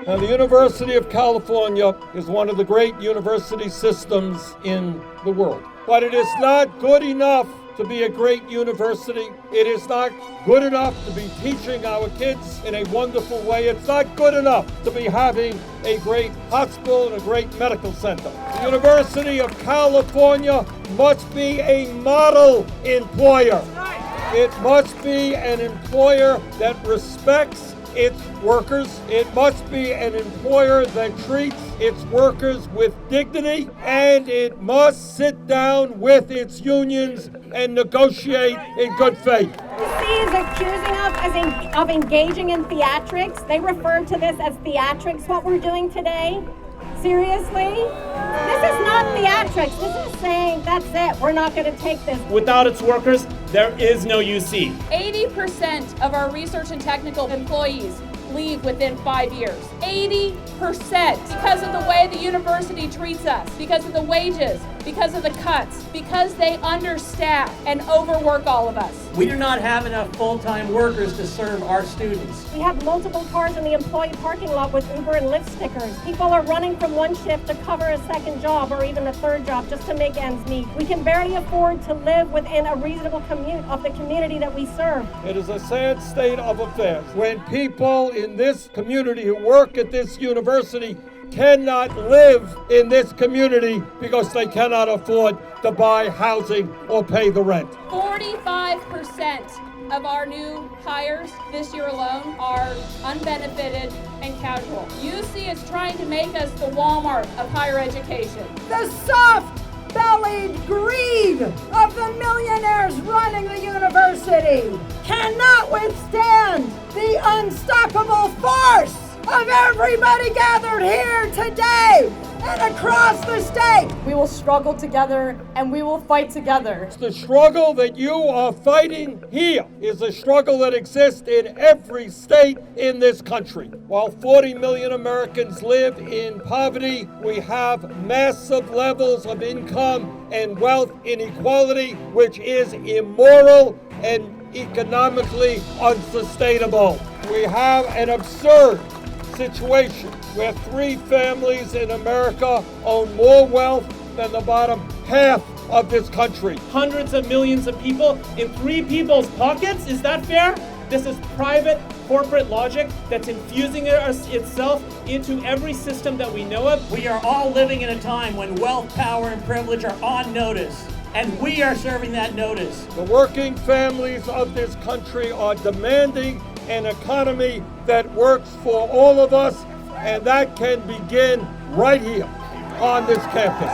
Now, the University of California is one of the great university systems in the world. But it is not good enough to be a great university. It is not good enough to be teaching our kids in a wonderful way. It's not good enough to be having a great hospital and a great medical center. The University of California must be a model employer. It must be an employer that respects its workers. It must be an employer that treats its workers with dignity, and it must sit down with its unions and negotiate in good faith. UC is accusing us of engaging in theatrics. They refer to this as theatrics, what we're doing today. Seriously? This is not theatrics. This is saying, that's it, we're not going to take this. Without its workers, there is no UC. 80% of our research and technical employees leave within 5 years. 80%, because of the way the university treats us, because of the wages, because of the cuts, because they understaff and overwork all of us. We do not have enough full-time workers to serve our students. We have multiple cars in the employee parking lot with Uber and Lyft stickers. People are running from one shift to cover a second job or even a third job just to make ends meet. We can barely afford to live within a reasonable commute of the community that we serve. It is a sad state of affairs when people in this community who work at this university cannot live in this community because they cannot afford to buy housing or pay the rent. 45% of our new hires this year alone are unbenefited and casual. UC is trying to make us the Walmart of higher education. The soft-bellied greed of the millionaires running the university cannot withstand the unstoppable force of everybody gathered here today and across the state. We will struggle together and we will fight together. The struggle that you are fighting here is a struggle that exists in every state in this country. While 40 million Americans live in poverty, we have massive levels of income and wealth inequality, which is immoral and economically unsustainable. We have an absurd situation where 3 families in America own more wealth than the bottom half of this country. Hundreds of millions of people in 3 people's pockets? Is that fair? This is private corporate logic that's infusing itself into every system that we know of. We are all living in a time when wealth, power, and privilege are on notice, and we are serving that notice. The working families of this country are demanding an economy that works for all of us, and that can begin right here on this campus.